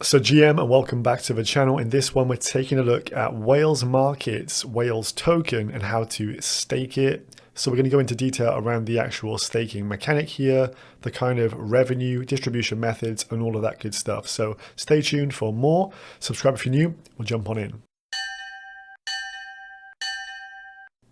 So GM and welcome back to the channel. In this one, we're taking a look at Whales Markets, Whales token and how to stake it. So we're going to go into detail around the actual staking mechanic here, the kind of revenue distribution methods and all of that good stuff. So stay tuned for more. Subscribe if you're new. We'll jump on in.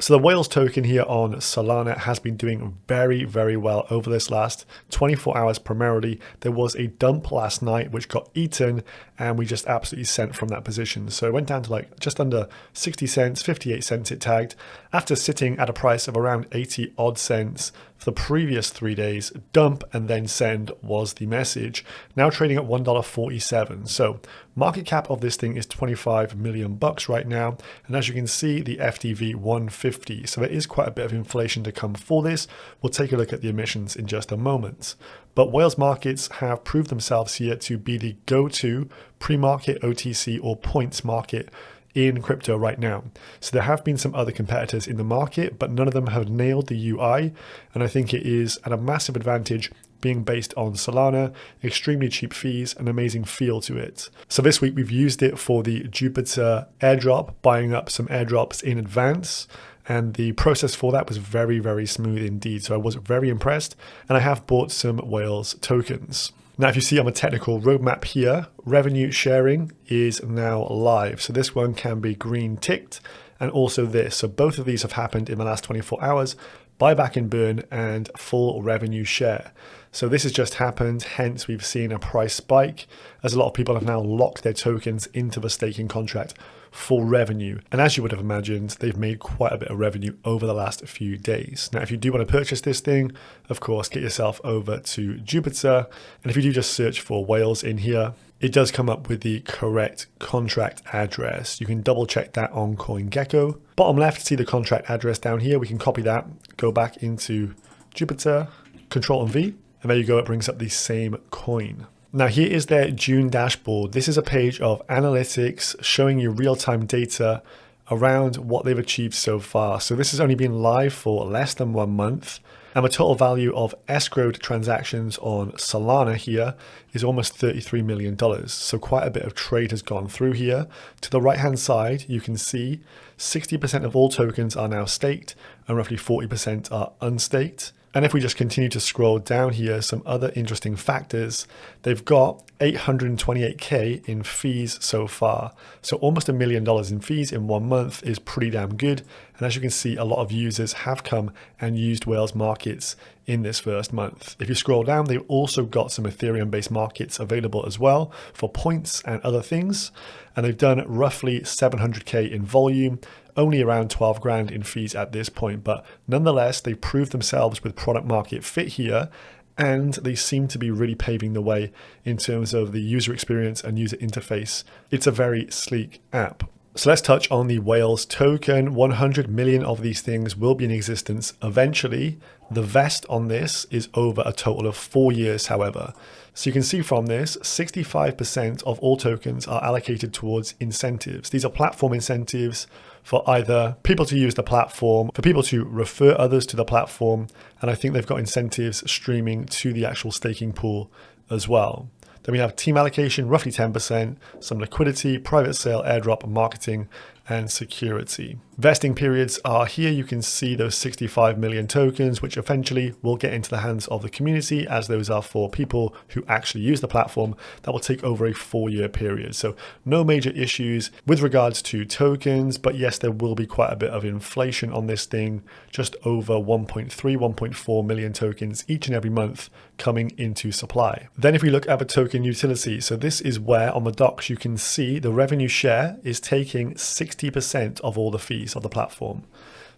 So the Whales token here on Solana has been doing very, very well over this last 24 hours primarily. There was a dump last night which got eaten and we just absolutely sent from that position. So it went down to like just under 60 cents, 58 cents it tagged after sitting at a price of around 80 odd cents for the previous 3 days. Dump and then send was the message. Now trading at $1.47. So market cap of this thing is 25 million bucks right now. And as you can see, the FDV 150. So there is quite a bit of inflation to come for this. We'll take a look at the emissions in just a moment. But Whales Markets have proved themselves here to be the go-to pre-market OTC or points market in crypto right now. So there have been some other competitors in the market, but none of them have nailed the UI. And I think it is at a massive advantage being based on Solana, extremely cheap fees, an amazing feel to it. So this week we've used it for the Jupiter airdrop, buying up some airdrops in advance. And the process for that was very, very smooth indeed. So I was very impressed. And I have bought some Whales tokens. Now, if you see on the technical roadmap here, revenue sharing is now live. So this one can be green ticked and also this. So both of these have happened in the last 24 hours, buyback and burn and full revenue share. So this has just happened, hence we've seen a price spike as a lot of people have now locked their tokens into the staking contract for revenue. And as you would have imagined, they've made quite a bit of revenue over the last few days. Now, if you do want to purchase this thing, of course, get yourself over to Jupiter. And if you do just search for Whales in here, it does come up with the correct contract address. You can double check that on CoinGecko. Bottom left, see the contract address down here. We can copy that, go back into Jupiter, Control and V, and there you go, it brings up the same coin. Now here is their June dashboard. This is a page of analytics showing you real-time data around what they've achieved so far. So this has only been live for less than 1 month. And the total value of escrowed transactions on Solana here is almost $33 million. So quite a bit of trade has gone through here. To the right-hand side, you can see 60% of all tokens are now staked and roughly 40% are unstaked. And if we just continue to scroll down here, some other interesting factors, they've got 828K in fees so far. So almost $1 million in fees in 1 month is pretty damn good. And as you can see, a lot of users have come and used Whales Markets in this first month. If you scroll down, they've also got some Ethereum-based markets available as well for points and other things. And they've done roughly 700K in volume, only around 12 grand in fees at this point. But nonetheless, they proved themselves with product market fit here. And they seem to be really paving the way in terms of the user experience and user interface. It's a very sleek app. So let's touch on the Whales token. 100 million of these things will be in existence eventually. The vest on this is over a total of 4 years, however. So you can see from this, 65% of all tokens are allocated towards incentives. These are platform incentives for either people to use the platform, for people to refer others to the platform, and I think they've got incentives streaming to the actual staking pool as well. Then we have team allocation, roughly 10%, some liquidity, private sale, airdrop, marketing, and security. Vesting periods are here. You can see those 65 million tokens, which eventually will get into the hands of the community, as those are for people who actually use the platform. That will take over a 4-year period. So no major issues with regards to tokens, but yes, there will be quite a bit of inflation on this thing, just over 1.3, 1.4 million tokens each and every month coming into supply. Then if we look at the token utility, so this is where on the docs you can see the revenue share is taking 60% of all the fees of the platform.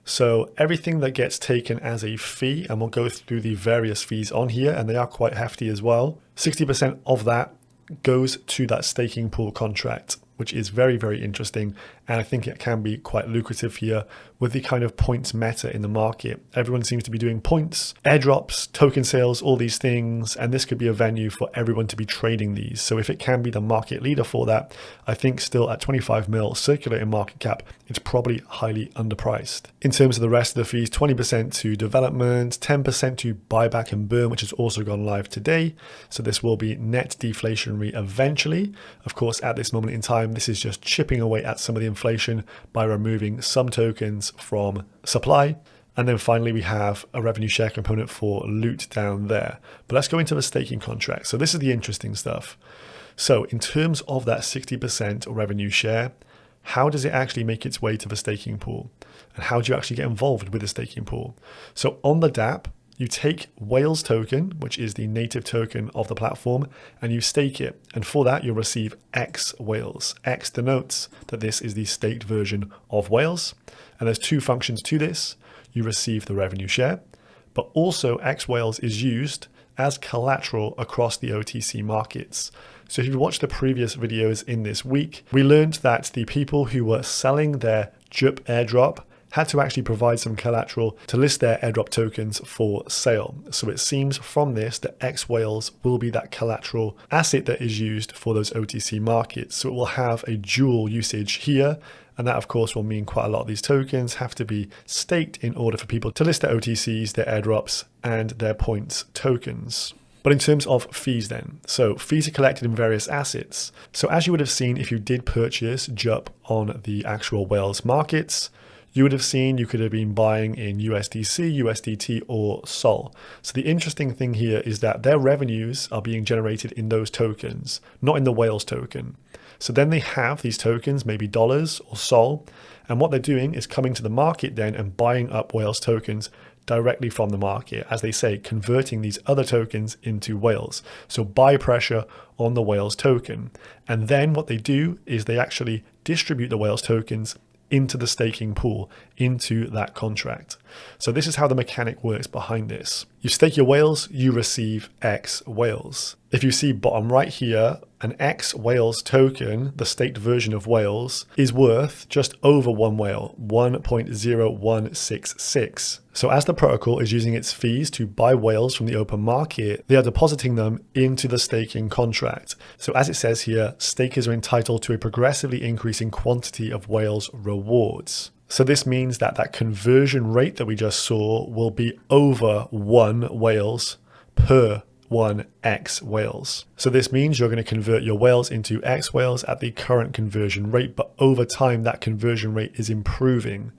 So everything that gets taken as a fee, and we'll go through the various fees on here, and they are quite hefty as well, 60% of that goes to that staking pool contract, which is very, very interesting. And I think it can be quite lucrative here with the kind of points meta in the market. Everyone seems to be doing points, airdrops, token sales, all these things. And this could be a venue for everyone to be trading these. So if it can be the market leader for that, I think still at 25 mil circulating market cap, it's probably highly underpriced. In terms of the rest of the fees, 20% to development, 10% to buyback and burn, which has also gone live today. So this will be net deflationary eventually. Of course, at this moment in time, this is just chipping away at some of the inflation by removing some tokens from supply. And then finally, we have a revenue share component for loot down there. But let's go into the staking contract. So this is the interesting stuff. So in terms of that 60% revenue share, how does it actually make its way to the staking pool? And how do you actually get involved with the staking pool? So on the dApp, you take Whales token, which is the native token of the platform, and you stake it. And for that, you'll receive X Whales. X denotes that this is the staked version of Whales. And there's two functions to this. You receive the revenue share, but also X Whales is used as collateral across the OTC markets. So if you watched the previous videos in this week, we learned that the people who were selling their JUP airdrop had to actually provide some collateral to list their airdrop tokens for sale. So it seems from this that X Whales will be that collateral asset that is used for those OTC markets. So it will have a dual usage here. And that, of course, will mean quite a lot of these tokens have to be staked in order for people to list their OTCs, their airdrops, and their points tokens. But in terms of fees then, so fees are collected in various assets. So as you would have seen if you did purchase JUP on the actual Whales markets, you would have seen you could have been buying in USDC, USDT, or SOL. So the interesting thing here is that their revenues are being generated in those tokens, not in the Whales token. So then they have these tokens, maybe dollars or SOL, and what they're doing is coming to the market then and buying up Whales tokens directly from the market, as they say, converting these other tokens into Whales. So buy pressure on the Whales token. And then what they do is they actually distribute the Whales tokens into the staking pool, into that contract. So this is how the mechanic works behind this. You stake your Whales, you receive X Whales. If you see bottom right here, an X Whales token, the staked version of Whales, is worth just over one whale, 1.0166. So as the protocol is using its fees to buy Whales from the open market, they are depositing them into the staking contract. So as it says here, stakers are entitled to a progressively increasing quantity of Whales rewards. So this means that that conversion rate that we just saw will be over 1 Whales per 1 X Whales. So this means you're going to convert your Whales into X Whales at the current conversion rate, but over time that conversion rate is improving.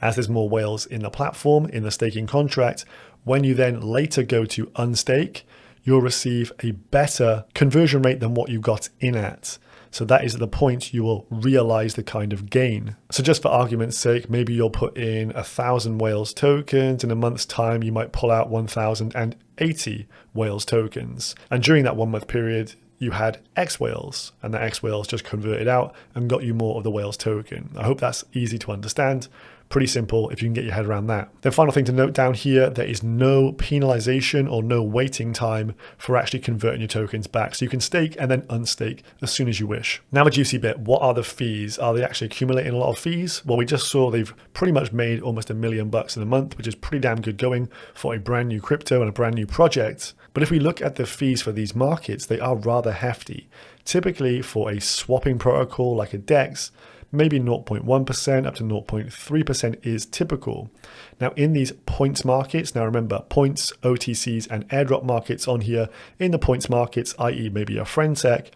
As there's more Whales in the platform, in the staking contract, when you then later go to unstake, you'll receive a better conversion rate than what you got in at. So that is at the point you will realize the kind of gain. So just for argument's sake, maybe you'll put in 1,000 Whales tokens. In a month's time, you might pull out 1,080 Whales tokens. And during that 1 month period, you had X Whales, and the X Whales just converted out and got you more of the Whales token. I hope that's easy to understand. Pretty simple if you can get your head around that. The final thing to note down here, there is no penalization or no waiting time for actually converting your tokens back. So you can stake and then unstake as soon as you wish. Now the juicy bit, what are the fees? Are they actually accumulating a lot of fees? Well, we just saw they've pretty much made almost $1 million in a month, which is pretty damn good going for a brand new crypto and a brand new project. But if we look at the fees for these markets, they are rather hefty. Typically for a swapping protocol like a DEX, maybe 0.1% up to 0.3% is typical. Now in these points markets, now remember points, OTCs and airdrop markets on here, in the points markets, i.e. maybe a Friendsec,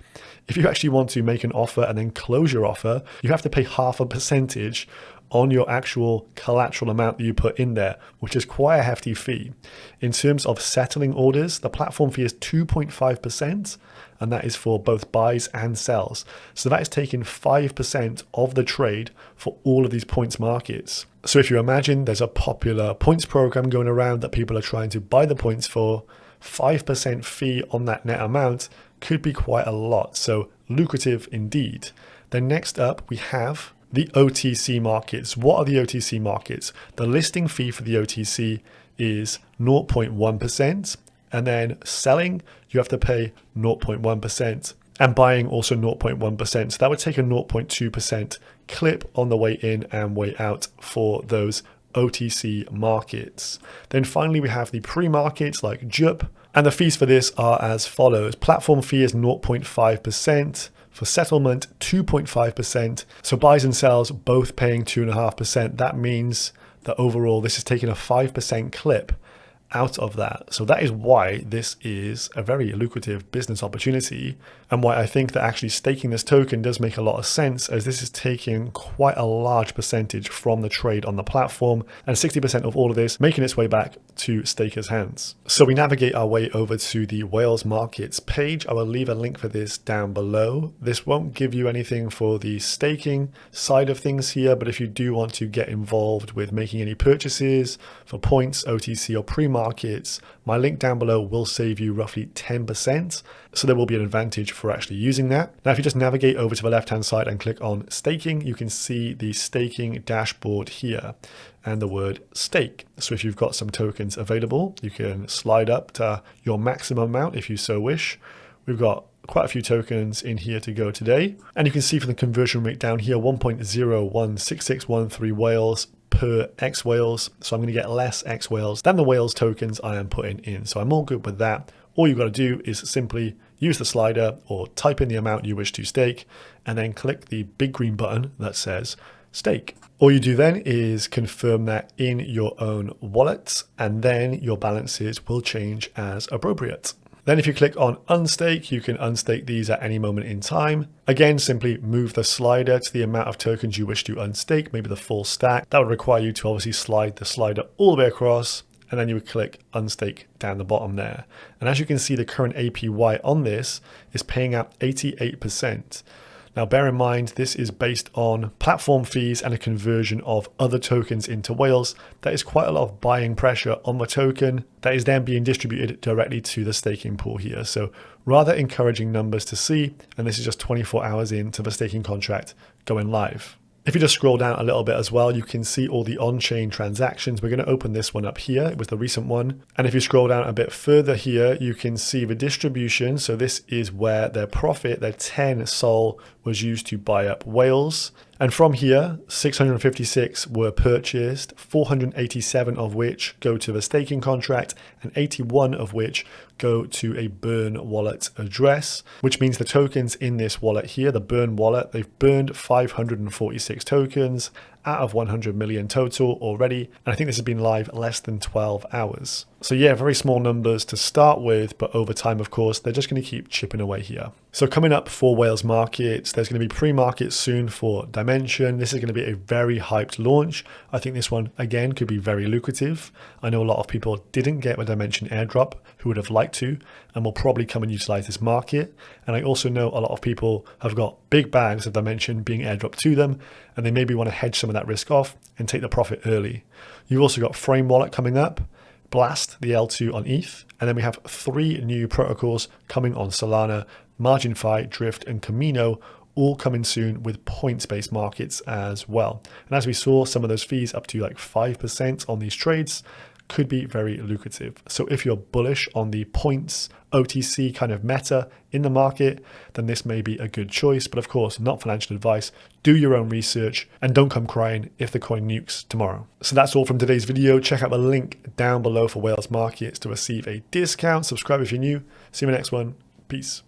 if you actually want to make an offer and then close your offer, you have to pay 0.5% on your actual collateral amount that you put in there, which is quite a hefty fee. In terms of settling orders, the platform fee is 2.5%, and that is for both buys and sells. So that is taking 5% of the trade for all of these points markets. So if you imagine there's a popular points program going around that people are trying to buy the points for, 5% fee on that net amount could be quite a lot. So lucrative indeed. Then next up, we have the OTC markets. What are the OTC markets? The listing fee for the OTC is 0.1%, and then selling, you have to pay 0.1%. and buying also 0.1%. So that would take a 0.2% clip on the way in and way out for those OTC markets. Then finally, we have the pre-markets like JUP, and the fees for this are as follows. Platform fee is 0.5%. For settlement, 2.5%. So buys and sells both paying 2.5%. That means that overall this is taking a 5% clip out of that. So that is why this is a very lucrative business opportunity, and why I think that actually staking this token does make a lot of sense, as this is taking quite a large percentage from the trade on the platform, and 60% of all of this making its way back to stakers' hands. So we navigate our way over to the Whales Markets page. I will leave a link for this down below. This won't give you anything for the staking side of things here, but if you do want to get involved with making any purchases for points, OTC or pre-markets, my link down below will save you roughly 10%. So there will be an advantage for actually using that. Now, if you just navigate over to the left-hand side and click on staking, you can see the staking dashboard here and the word stake. So if you've got some tokens available, you can slide up to your maximum amount if you so wish. We've got quite a few tokens in here to go today. And you can see from the conversion rate down here, 1.016613 whales per X whales. So I'm going to get less X whales than the whales tokens I am putting in. So I'm all good with that. All you've got to do is simply use the slider or type in the amount you wish to stake, and then click the big green button that says stake. All you do then is confirm that in your own wallet, and then your balances will change as appropriate. Then if you click on unstake, you can unstake these at any moment in time. Again, simply move the slider to the amount of tokens you wish to unstake, maybe the full stack. That would require you to obviously slide the slider all the way across, and then you would click unstake down the bottom there. And as you can see, the current APY on this is paying out 88%. Now, bear in mind, this is based on platform fees and a conversion of other tokens into whales. That is quite a lot of buying pressure on the token that is then being distributed directly to the staking pool here. So rather encouraging numbers to see, and this is just 24 hours into the staking contract going live. If you just scroll down a little bit as well, you can see all the on-chain transactions. We're going to open this one up here. It was the recent one. And if you scroll down a bit further here, you can see the distribution. So this is where their profit, their 10 SOL, was used to buy up whales. And from here, 656 were purchased, 487 of which go to the staking contract, and 81 of which go to a burn wallet address, which means the tokens in this wallet here, the burn wallet, they've burned 546 tokens out of 100 million total already. And I think this has been live less than 12 hours. So yeah, very small numbers to start with, but over time, of course, they're just going to keep chipping away here. So coming up for Whales Markets, there's going to be pre-markets soon for Dimension. This is going to be a very hyped launch. I think this one, again, could be very lucrative. I know a lot of people didn't get a Dimension airdrop who would have liked to, and will probably come and utilize this market. And I also know a lot of people have got big bags of Dimension being airdropped to them, and they maybe want to hedge some of that risk off and take the profit early. You've also got Frame Wallet coming up, Blast, the L2 on ETH, and then we have 3 new protocols coming on Solana, MarginFi, Drift, and Camino, all coming soon with points-based markets as well. And as we saw, some of those fees up to like 5% on these trades could be very lucrative. So if you're bullish on the points OTC kind of meta in the market, then this may be a good choice. But of course, not financial advice. Do your own research and don't come crying if the coin nukes tomorrow. So that's all from today's video. Check out the link down below for Whales Markets to receive a discount. Subscribe if you're new. See you in the next one. Peace.